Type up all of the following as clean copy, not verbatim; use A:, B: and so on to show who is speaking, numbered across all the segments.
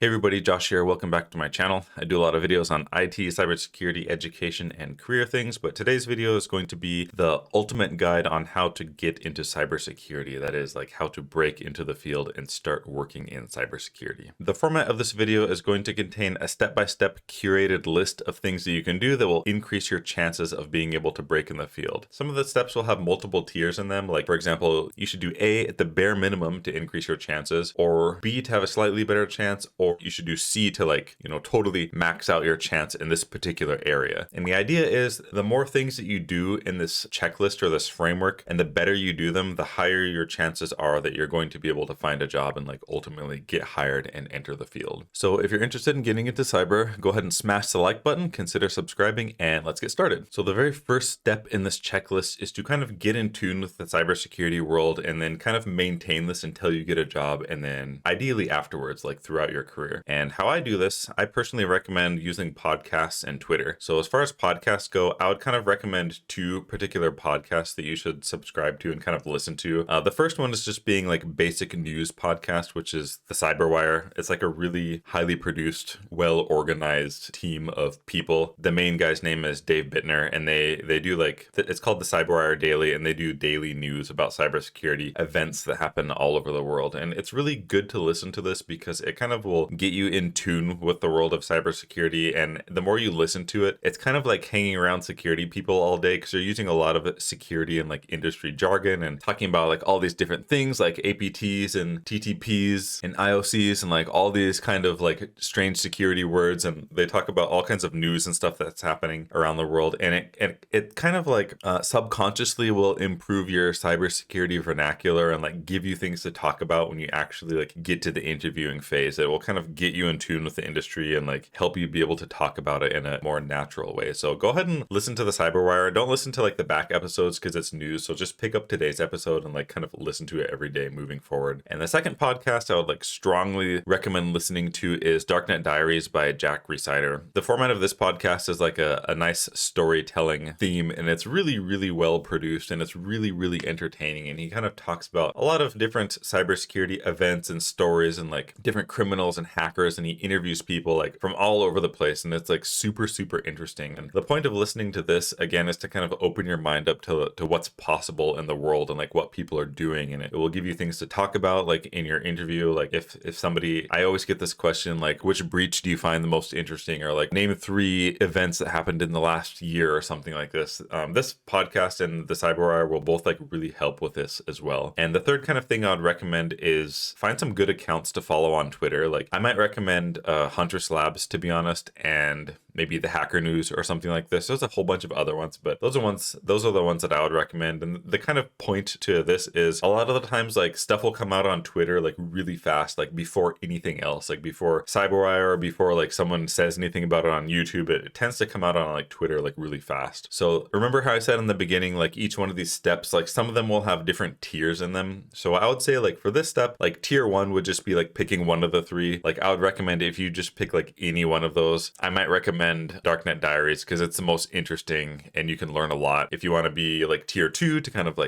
A: Hey everybody, Josh here. Welcome back to my channel. I do a lot of videos on IT, cybersecurity, education, and career things, but today's video is going to be the ultimate guide on how to get into cybersecurity. That is, like how to break into the field and start working in cybersecurity. The format of this video is going to contain a step-by-step curated list of things that you can do that will increase your chances of being able to break in the field. Some of the steps will have multiple tiers in them. Like, for example, you should do A at the bare minimum to increase your chances, or B to have a slightly better chance, or you should do C to totally max out your chance in this particular area. And the idea is the more things that you do in this checklist or this framework, and the better you do them, the higher your chances are that you're going to be able to find a job and ultimately get hired and enter the field. So if you're interested in getting into cyber, go ahead and smash the like button, consider subscribing, and let's get started. So the very first step in this checklist is to kind of get in tune with the cybersecurity world and then kind of maintain this until you get a job, and then ideally afterwards, like throughout your career. And how I do this, I personally recommend using podcasts and Twitter. So as far as podcasts go, I would kind of recommend two particular podcasts that you should subscribe to and kind of listen to. The first one is just being like basic news podcast, which is the Cyberwire. It's like a really highly produced, well-organized team of people. The main guy's name is Dave Bittner, and they do it's called the Cyberwire Daily, and they do daily news about cybersecurity events that happen all over the world. And it's really good to listen to this because it kind of will get you in tune with the world of cybersecurity. And the more you listen to it, it's kind of like hanging around security people all day because they're using a lot of security and industry jargon and talking about all these different things like APTs and TTPs and IOCs and all these kind of strange security words. And they talk about all kinds of news and stuff that's happening around the world. And it kind of subconsciously will improve your cybersecurity vernacular and give you things to talk about when you actually get to the interviewing phase. It will kind of get you in tune with the industry and help you be able to talk about it in a more natural way. So go ahead and listen to the Cyberwire. Don't listen to the back episodes because it's news. So just pick up today's episode and kind of listen to it every day moving forward. And the second podcast I would strongly recommend listening to is Darknet Diaries by Jack Rhysider. The format of this podcast is a nice storytelling theme, and it's really, really well produced, and it's really, really entertaining. And he kind of talks about a lot of different cybersecurity events and stories and different criminals and hackers, and he interviews people from all over the place, and it's super, super interesting. And the point of listening to this again is to kind of open your mind up to what's possible in the world and what people are doing, and it will give you things to talk about in your interview. If somebody, I always get this question which breach do you find the most interesting, or name 3 events that happened in the last year or something like this. This podcast and the Cyberwire will both really help with this as well. And the third kind of thing I would recommend is find some good accounts to follow on Twitter. I might recommend Huntress Labs, to be honest, and maybe the Hacker News or something like this. There's a whole bunch of other ones, but those are the ones that I would recommend. And the kind of point to this is a lot of the times stuff will come out on Twitter really fast, before anything else, before Cyberwire or before someone says anything about it on YouTube. It tends to come out on Twitter really fast. So remember how I said in the beginning, each one of these steps, some of them will have different tiers in them. So I would say for this step, tier 1 would just be picking one of the 3. I would recommend if you just pick any one of those. I might recommend Darknet Diaries because it's the most interesting and you can learn a lot. If you want to be tier 2 to kind of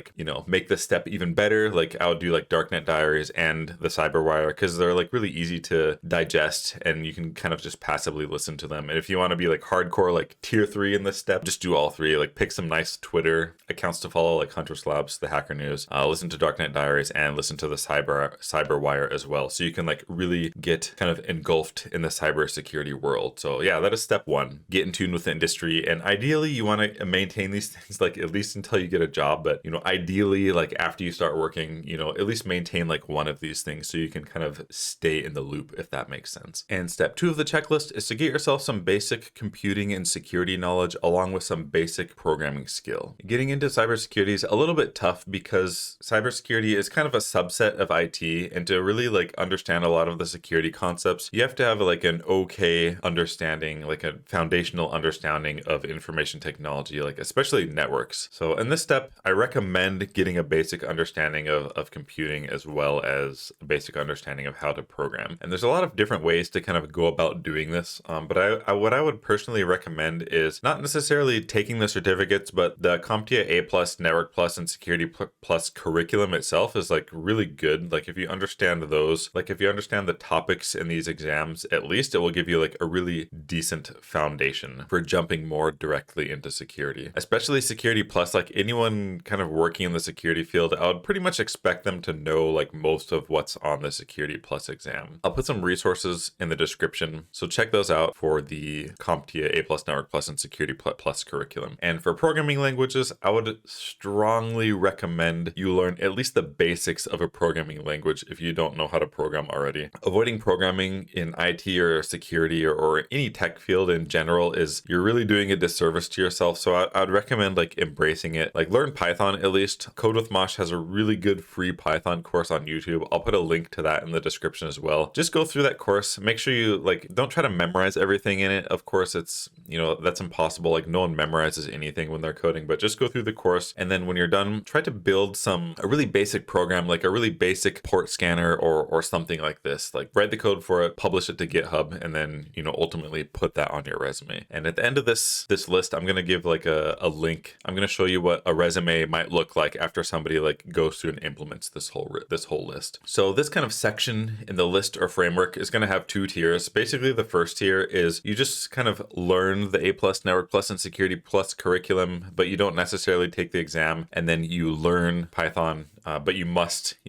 A: make this step even better, I would do Darknet Diaries and the Cyberwire because they're really easy to digest and you can kind of just passively listen to them. And if you want to be hardcore tier 3 in this step, just do all 3. Pick some nice Twitter accounts to follow, Huntress Labs, the Hacker News, listen to Darknet Diaries, and listen to the Cyberwire as well, so you can really get kind of engulfed in the cybersecurity world. So yeah, that is step 1. Get in tune with the industry, and ideally you want to maintain these things at least until you get a job. But ideally after you start working, at least maintain one of these things so you can kind of stay in the loop, if that makes sense. And step 2 of the checklist is to get yourself some basic computing and security knowledge along with some basic programming skill. Getting into cybersecurity is a little bit tough because cybersecurity is kind of a subset of IT, and to really understand a lot of the security concepts, you have to have an okay understanding, a foundational understanding of information technology, like especially networks. So in this step, I recommend getting a basic understanding of computing as well as a basic understanding of how to program. And there's a lot of different ways to kind of go about doing this. But what I would personally recommend is not necessarily taking the certificates, but the CompTIA A+, Network Plus, and Security Plus curriculum itself is like really good. Like if you understand those, like if you understand the topics in these exams, at least it will give you like a really decent foundation for jumping more directly into security. Especially Security Plus, like anyone kind of working in the security field, I would pretty much expect them to know like most of what's on the Security Plus exam. I'll put some resources in the description, so check those out for the CompTIA A+, Network Plus, and Security Plus curriculum. And for programming languages, I would strongly recommend you learn at least the basics of a programming language if you don't know how to program already. Avoiding programming in IT or security or any tech field in general is you're really doing a disservice to yourself. So I'd recommend like embracing it. Like learn Python at least. Code with Mosh has a really good free Python course on YouTube. I'll put a link to that in the description as well. Just go through that course. Make sure you like don't try to memorize everything in it. Of course, it's, you know, that's impossible. Like no one memorizes anything when they're coding, but just go through the course, and then when you're done, try to build a really basic program, like a really basic port scanner or something like this. Like write the code for it, publish it to GitHub, and then, you know, ultimately put that on your resume. And at the end of this list, I'm gonna give like a link. I'm gonna show you what a resume might look like after somebody like goes through and implements this whole list. So this kind of section in the list or framework is gonna have two tiers. Basically, the first tier is you just kind of learn the A+, Network Plus, and Security Plus curriculum, but you don't necessarily take the exam, and then you learn Python. But you must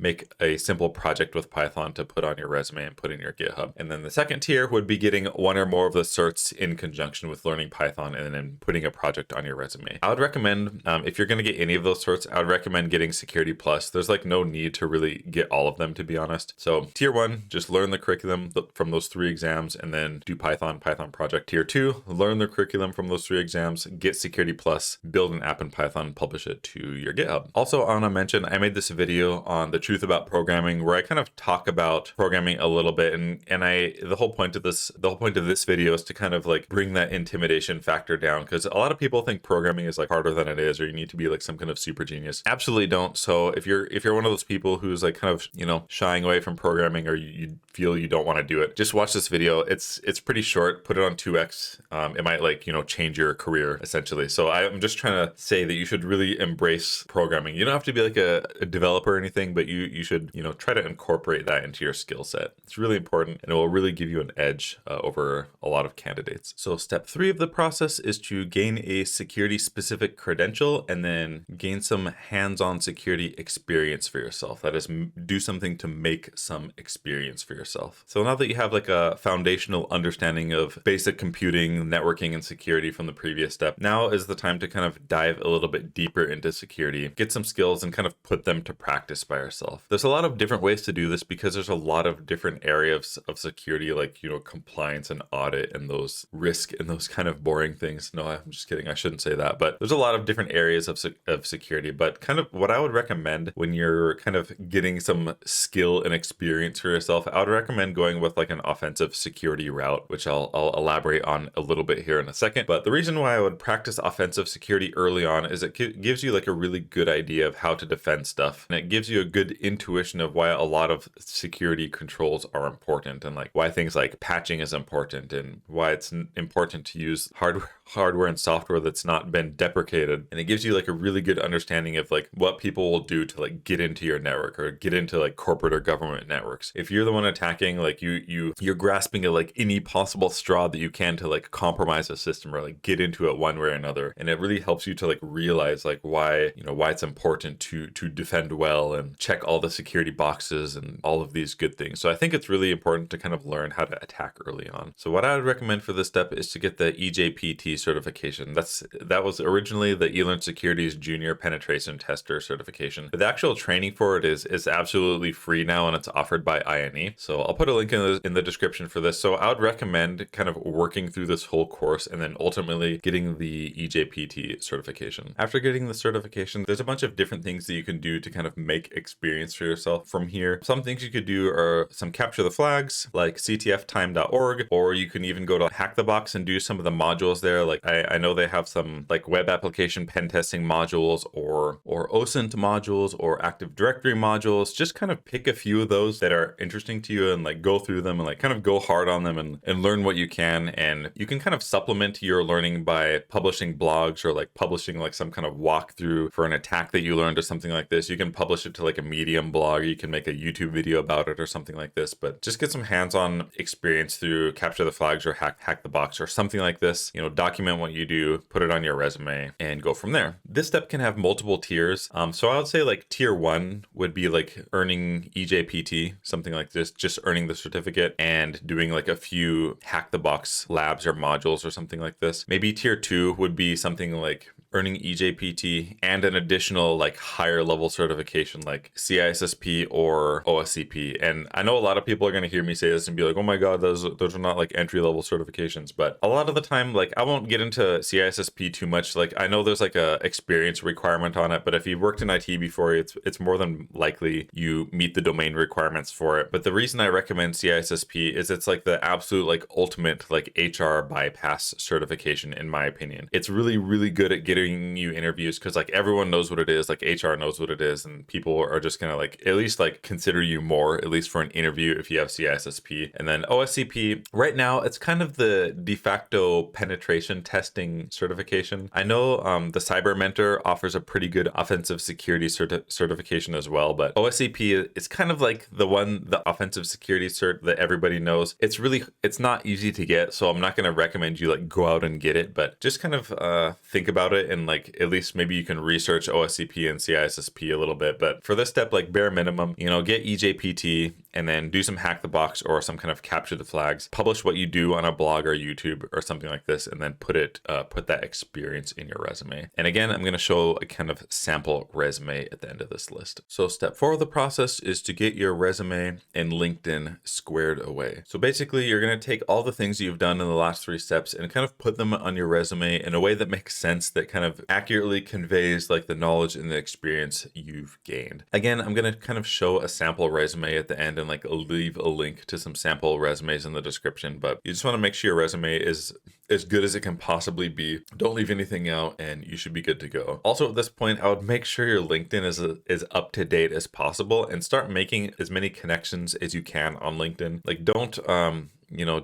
A: make a simple project with Python to put on your resume and put in your GitHub. And then the second tier would be getting one or more of the certs in conjunction with learning Python and then putting a project on your resume. I would recommend, if you're going to get any of those certs, I would recommend getting Security Plus. There's like no need to really get all of them, to be honest. So tier 1, just learn the curriculum from those 3 exams and then do Python project. Tier 2, learn the curriculum from those 3 exams, get Security Plus, build an app in Python, publish it to your GitHub. Also, I want to mention, I made this video on the truth about programming where I kind of talk about programming a little bit, and the whole point of this video is to kind of like bring that intimidation factor down, because a lot of people think programming is like harder than it is, or you need to be like some kind of super genius. Absolutely don't. So if you're one of those people who's like kind of, you know, shying away from programming, or you feel you don't want to do it, just watch this video. It's pretty short. Put it on 2x. It might like, you know, change your career essentially. So I'm just trying to say that you should really embrace programming. You don't have to be like a developer or anything, but you should, you know, try to incorporate that into your skill set. It's really important, and it will really give you an edge over a lot of candidates. So step 3 of the process is to gain a security specific credential and then gain some hands-on security experience for yourself. That is, do something to make some experience for yourself. So now that you have like a foundational understanding of basic computing, networking, and security from the previous step, now is the time to kind of dive a little bit deeper into security, get some skills, and kind of put them to practice by yourself. There's a lot of different ways to do this because there's a lot of different areas of security, like, you know, compliance and audit and those risk and those kind of boring things. No, I'm just kidding. I shouldn't say that, but there's a lot of different areas of security. But kind of what I would recommend when you're kind of getting some skill and experience for yourself, I would recommend going with like an offensive security route, which I'll elaborate on a little bit here in a second. But the reason why I would practice offensive security early on is it gives you like a really good idea of how to defend stuff, and it gives you a good intuition of why a lot of security controls are important, and like why things like patching is important, and why it's important to use hardware and software that's not been deprecated. And it gives you like a really good understanding of like what people will do to like get into your network or get into like corporate or government networks. If you're the one attacking, like you're grasping at like any possible straw that you can to like compromise a system or like get into it one way or another. And it really helps you to like realize like why it's important to defend well and check all the security boxes and all of these good things. So I think it's really important to kind of learn how to attack early on. So what I would recommend for this step is to get the EJPT certification. That was originally the eLearn Security's Junior Penetration Tester certification. But the actual training for it is absolutely free now, and it's offered by INE. So I'll put a link in the description for this. So I would recommend kind of working through this whole course and then ultimately getting the EJPT certification. After getting the certification, there's a bunch of different things things that you can do to kind of make experience for yourself from here. Some things you could do are some capture the flags, like ctftime.org, or you can even go to Hack the Box and do some of the modules there. Like I know they have some like web application pen testing modules or OSINT modules or Active Directory modules. Just kind of pick a few of those that are interesting to you and like go through them and like kind of go hard on them and learn what you can. And you can kind of supplement your learning by publishing blogs or like publishing like some kind of walkthrough for an attack that you learned or something like this. You can publish it to like a Medium blog, or you can make a YouTube video about it or something like this, but just get some hands-on experience through Capture the Flags or Hack the Box or something like this. You know, document what you do, put it on your resume, and go from there. This step can have multiple tiers. So I would say like tier 1 would be like earning EJPT, something like this, just earning the certificate and doing like a few Hack the Box labs or modules or something like this. Maybe tier 2 would be something like earning EJPT and an additional like higher level certification like CISSP or OSCP. And I know a lot of people are going to hear me say this and be like, oh my God, those are not like entry level certifications. But a lot of the time, like I won't get into CISSP too much. Like I know there's like a experience requirement on it, but if you've worked in IT before, it's more than likely you meet the domain requirements for it. But the reason I recommend CISSP is it's like the absolute like ultimate like HR bypass certification in my opinion. It's really, really good at getting you interviews because like everyone knows what it is, like HR knows what it is, and people are just gonna like at least like consider you more, at least for an interview if you have CISSP. And then OSCP, right now it's kind of the de facto penetration testing certification. I know the Cyber Mentor offers a pretty good offensive security certification as well, but OSCP is kind of like the offensive security cert that everybody knows. It's not easy to get, so I'm not going to recommend you like go out and get it, but just kind of think about it and like at least maybe you can research OSCP and CISSP a little bit. But for this step, like bare minimum, you know, get EJPT and then do some Hack the Box or some kind of capture the flags, publish what you do on a blog or YouTube or something like this, and then put that experience in your resume. And again, I'm going to show a kind of sample resume at the end of this list. So step 4 of the process is to get your resume and LinkedIn squared away. So basically you're going to take all the things you've done in the last 3 steps and kind of put them on your resume in a way that makes sense, that kind of accurately conveys like the knowledge and the experience you've gained. Again, I'm going to kind of show a sample resume at the end and like leave a link to some sample resumes in the description, but you just want to make sure your resume is as good as it can possibly be. Don't leave anything out and you should be good to go. Also at this point, I would make sure your LinkedIn is as up to date as possible and start making as many connections as you can on LinkedIn. Like don't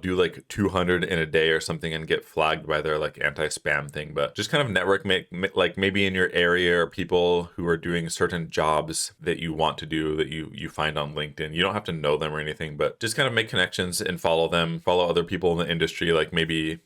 A: do like 200 in a day or something and get flagged by their like anti-spam thing, but just kind of network, like maybe in your area or people who are doing certain jobs that you want to do that you find on LinkedIn. You don't have to know them or anything, but just kind of make connections and follow them, follow other people in the industry, like maybe,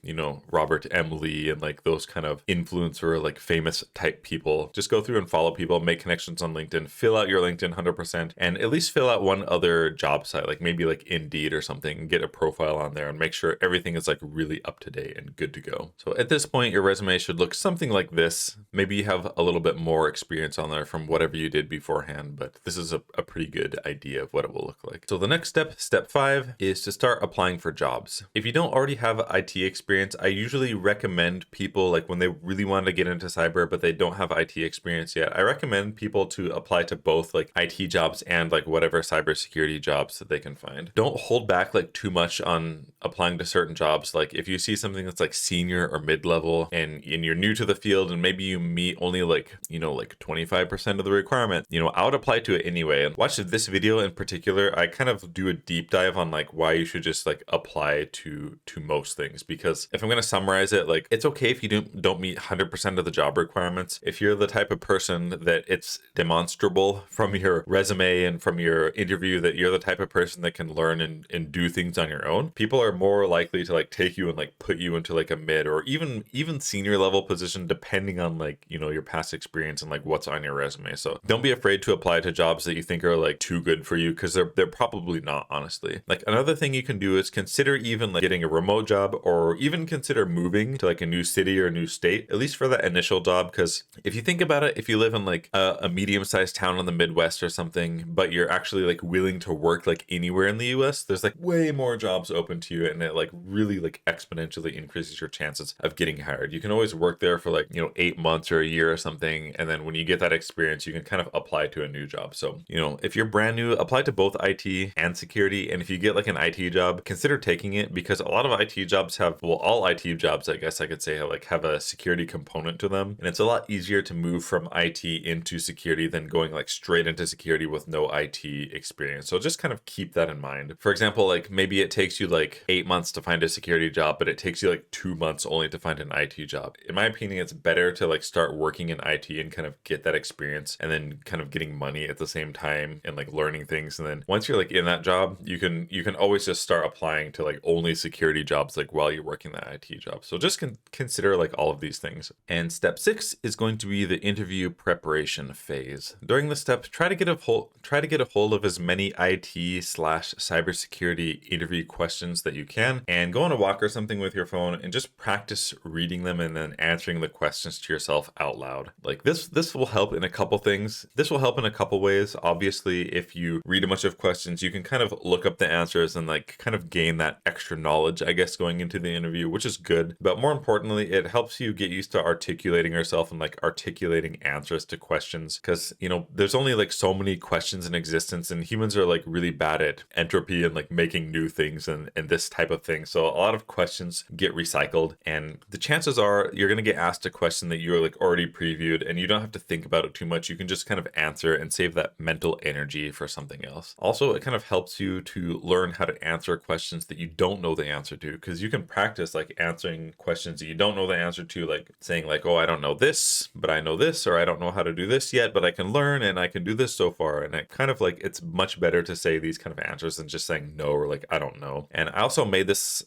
A: Robert M. Lee and like those kind of influencer, like famous type people. Just go through and follow people, make connections on LinkedIn, fill out your LinkedIn 100%, and at least fill out one other job site, like maybe like Indeed or something, get a profile on there and make sure everything is like really up to date and good to go. So at this point, your resume should look something like this. Maybe you have a little bit more experience on there from whatever you did beforehand, but this is a pretty good idea of what it will look like. So the next step 5, is to start applying for jobs. If you don't already have IT experience, I usually recommend people, like when they really want to get into cyber, but they don't have IT experience yet, I recommend people to apply to both like IT jobs and like whatever cybersecurity jobs that they can find. Don't hold back like too much on applying to certain jobs. Like if you see something that's like senior or mid-level and you're new to the field and maybe you meet only like 25% of the requirement, I would apply to it anyway. And watch this video in particular. I kind of do a deep dive on like why you should just like apply to most things, because if I'm going to summarize it, like it's okay if you don't meet 100% of the job requirements. If you're the type of person that it's demonstrable from your resume and from your interview that you're the type of person that can learn and do things on your own, people are more likely to like take you and like put you into like a mid or even senior level position, depending on like your past experience and like what's on your resume. So don't be afraid to apply to jobs that you think are like too good for you, because they're probably not, honestly. Like another thing you can do is consider even like getting a remote job, or even consider moving to like a new city or a new state, at least for that initial job. Because if you think about it, if you live in like a medium-sized town in the Midwest or something, but you're actually like willing to work like anywhere in the US, there's like way more jobs open to you, and it like really like exponentially increases your chances of getting hired. You can always work there for like, 8 months or a year or something, and then when you get that experience, you can kind of apply to a new job. So, if you're brand new, apply to both IT and security. And if you get like an IT job, consider taking it, because a lot of IT jobs have, well, all IT jobs, I guess I could say, like have a security component to them. And it's a lot easier to move from IT into security than going like straight into security with no IT experience. So just kind of keep that in mind. For example, like maybe it takes you like 8 months to find a security job, but it takes you like 2 months only to find an IT job. In my opinion, it's better to like start working in IT and kind of get that experience, and then kind of getting money at the same time and like learning things. And then once you're like in that job, you can always just start applying to like only security jobs like while you're working that IT job. So just consider like all of these things. And step 6 is going to be the interview preparation phase. During this step, try to get a hold of as many IT/cybersecurity interview questions that you can, and go on a walk or something with your phone and just practice reading them and then answering the questions to yourself out loud. Like this will help in a couple things. This will help in a couple ways. Obviously, if you read a bunch of questions, you can kind of look up the answers and like kind of gain that extra knowledge, I guess, going into the interview, which is good. But more importantly, it helps you get used to articulating yourself and like articulating answers to questions, because there's only like so many questions in existence, and humans are like really bad at entropy and like making new things and this type of thing. So a lot of questions get recycled, and the chances are you're going to get asked a question that you're like already previewed, and you don't have to think about it too much. You can just kind of answer and save that mental energy for something else. Also, it kind of helps you to learn how to answer questions that you don't know the answer to, because you can practice like answering questions that you don't know the answer to, like saying like, oh, I don't know this, but I know this, or I don't know how to do this yet, but I can learn and I can do this so far. And it kind of like, it's much better to say these kind of answers than just saying no or like I don't know. And I also made this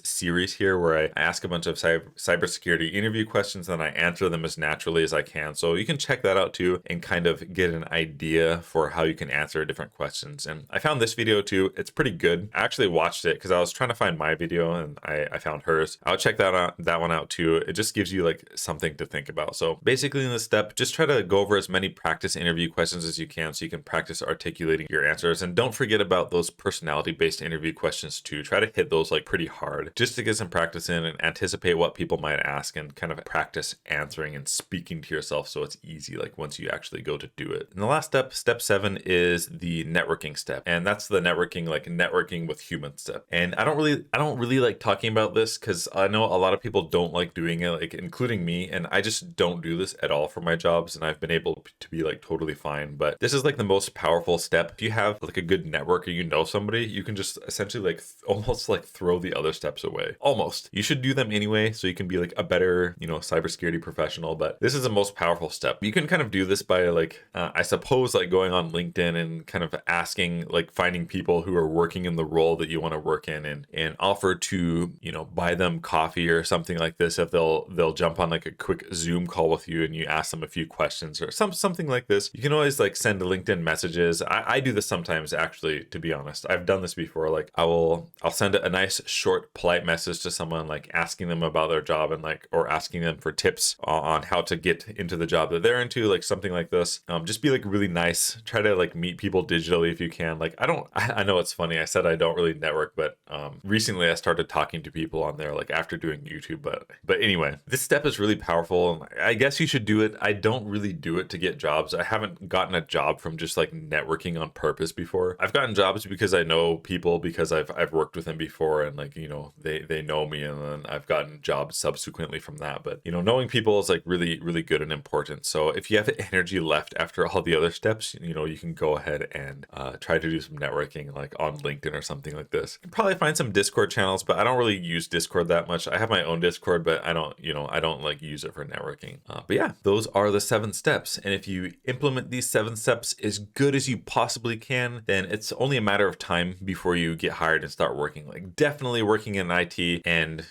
A: series here where I ask a bunch of cybersecurity interview questions, and I answer them as naturally as I can. So you can check that out too and kind of get an idea for how you can answer different questions. And I found this video too. It's pretty good. I actually watched it because I was trying to find my video, and I found hers. I'll check that one out too. It just gives you like something to think about. So basically in this step, just try to go over as many practice interview questions as you can, so you can practice articulating your answers. And don't forget about those personality-based interview questions too. Try to hit those like pretty hard, just to get some practice in and anticipate what people might ask, and kind of practice answering and speaking to yourself so it's easy like once you actually go to do it. And the last step 7, is the networking step. And that's the networking with humans step. And I don't really like talking about this, because I know a lot of people don't like doing it, like including me, and I just don't do this at all for my jobs, and I've been able to be like totally fine. But this is like the most powerful step. If you have like a good network or you know somebody, you can just essentially like almost like throw the other steps away. Almost. You should do them anyway, so you can be like a better, cybersecurity professional. But this is the most powerful step. You can kind of do this by like, I suppose, like going on LinkedIn and kind of asking, like finding people who are working in the role that you want to work in, and offer to, buy them coffee or something like this if they'll jump on like a quick Zoom call with you and you ask them a few questions or something like this. You can always like send LinkedIn messages. I do this sometimes, actually, to be honest. I've done this before. Like I'll send a nice short polite message to someone, like asking them about their job, and like, or asking them for tips on how to get into the job that they're into, like something like this. Just be like really nice. Try to like meet people digitally if you can. Like I know it's funny, I said I don't really network, but recently I started talking to people on there, like after doing YouTube. But anyway, this step is really powerful. I guess you should do it. I don't really do it to get jobs. I haven't gotten a job from just like networking on purpose before. I've gotten jobs because I know people, because I've worked with them before, and like, they know me, and then I've gotten jobs subsequently from that. But knowing people is like really, really good and important. So if you have energy left after all the other steps, you can go ahead and try to do some networking, like on LinkedIn or something like this. You can probably find some Discord channels, but I don't really use Discord that much. I have my own Discord, but I don't like use it for networking. But yeah, those are the 7 steps. And if you implement these 7 steps as good as you possibly can, then it's only a matter of time before you get hired and start working. Like definitely working in IT, and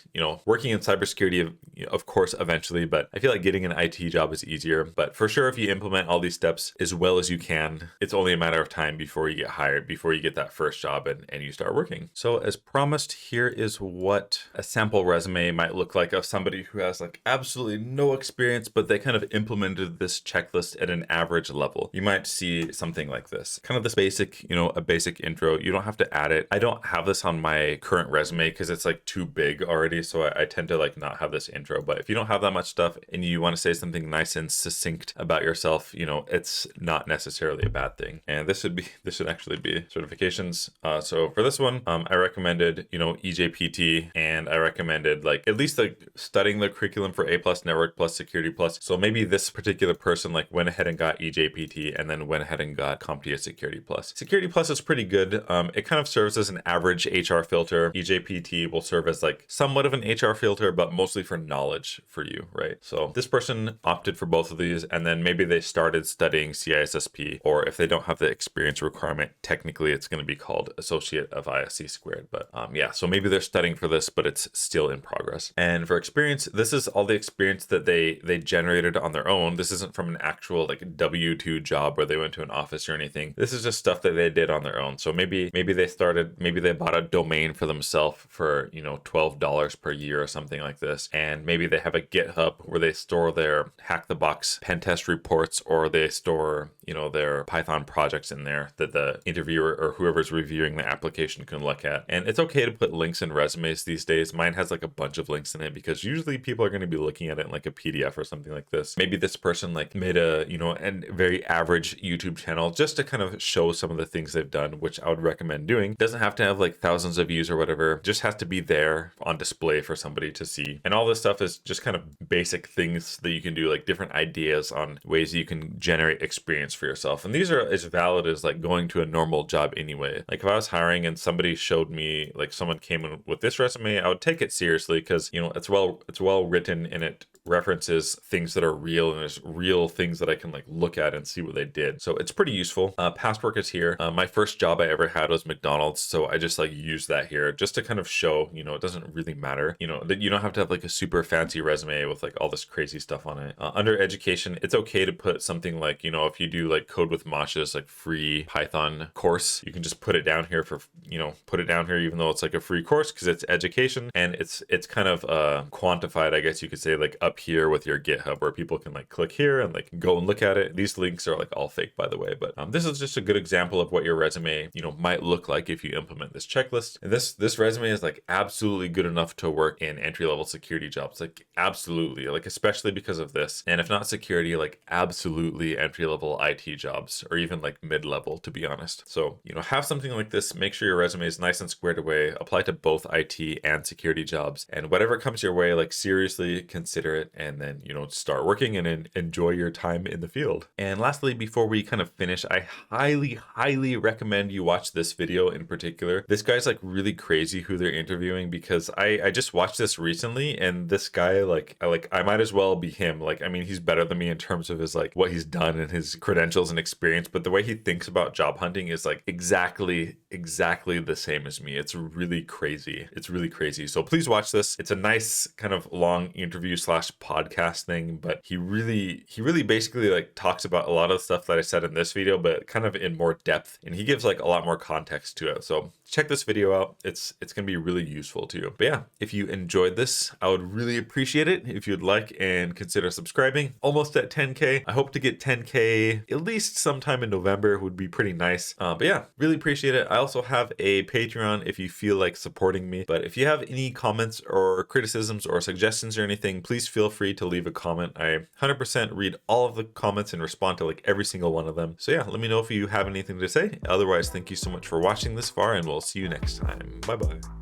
A: working in cybersecurity, of course, eventually. But I feel like getting an IT job is easier. But for sure, if you implement all these steps as well as you can, it's only a matter of time before you get hired, before you get that first job and you start working. So as promised, here is what a sample resume might look like of somebody who has like absolutely no experience, but they kind of implemented this checklist at an average level. You might see something like this, kind of this basic, a basic intro. You don't have to add it. I don't don't have this on my current resume because it's like too big already, so I tend to like not have this intro. But if you don't have that much stuff and you want to say something nice and succinct about yourself, you know, it's not necessarily a bad thing. And this should actually be certifications. So for this one, I recommended, you know, EJPT, and I recommended like at least like studying the curriculum for A+, Network Plus, Security Plus. So maybe this particular person like went ahead and got EJPT and then went ahead and got CompTIA Security Plus. Security Plus is pretty good. It kind of serves as an average HR filter. EJPT will serve as like somewhat of an HR filter, but mostly for knowledge for you, right? So this person opted for both of these, and then maybe they started studying CISSP, or if they don't have the experience requirement, technically it's going to be called Associate of ISC squared. But yeah, so maybe they're studying for this, but it's still in progress. And for experience, this is all the experience that they generated on their own. This isn't from an actual like W-2 job where they went to an office or anything. This is just stuff that they did on their own. So maybe they bought a domain for themselves for, you know, $12 per year or something like this. And maybe they have a GitHub where they store their hack the box pen test reports, or they store, you know, their Python projects in there that the interviewer or whoever's reviewing the application can look at. And it's okay to put links in resumes these days. Mine has like a bunch of links in it because usually people are going to be looking at it in like a PDF or something like this. Maybe this person like made a, you know, a very average YouTube channel just to kind of show some of the things they've done, which I would recommend doing. Doesn't have to have like thousands of views or whatever, just has to be there on display for somebody to see. And all this stuff is just kind of basic things that you can do, like different ideas on ways you can generate experience for yourself. And these are as valid as like going to a normal job anyway. Like if I was hiring and somebody showed me, like someone came in with this resume, I would take it seriously because, you know, it's well written and it references things that are real, and there's real things that I can like look at and see what they did. So it's pretty useful. Past work is here. My first job I ever had was McDonald's, so I just like used that here just to kind of show, you know, it doesn't really matter, you know, that you don't have to have like a super fancy resume with like all this crazy stuff on it. Under education, it's okay to put something like, you know, if you do like Code with Masha's like free Python course, you can just put it down here for, you know, put it down here even though it's like a free course because it's education, and it's kind of quantified, I guess you could say, like up here with your GitHub where people can like click here and like go and look at it. These links are like all fake, by the way, but this is just a good example of what your resume, you know, might look like if you implement this checklist. And this resume is like absolutely good enough to work in entry-level security jobs, like absolutely, like especially because of this. And if not security, like absolutely entry-level IT jobs, or even like mid-level, to be honest. So, you know, have something like this, make sure your resume is nice and squared away, apply to both IT and security jobs, and whatever comes your way, like seriously consider it, and then, you know, start working and enjoy your time in the field. And lastly, before we kind of finish, I highly recommend you watch this video in particular. This guy's like really crazy who they're interviewing, because I just watched this recently, and this guy, I might as well be him. Like, I mean, he's better than me in terms of his like what he's done and his credentials and experience, but the way he thinks about job hunting is like exactly the same as me. It's really crazy. It's really crazy. So please watch this. It's a nice kind of long interview slash podcast thing, but he really basically like talks about a lot of the stuff that I said in this video, but kind of in more depth, and he gives like a lot more context to it. So check this video out. It's gonna be really useful to you. But yeah, if you enjoyed this, I would really appreciate it if you'd like and consider subscribing. Almost at 10K. I hope to get 10K at least sometime in November. Would be pretty nice. But yeah, really appreciate it. I also have a Patreon if you feel like supporting me. But if you have any comments or criticisms or suggestions or anything, please feel free to leave a comment. I 100% read all of the comments and respond to like every single one of them. So yeah, let me know if you have anything to say. Otherwise, thank you so much for watching this far, and we'll see you next time. Bye bye.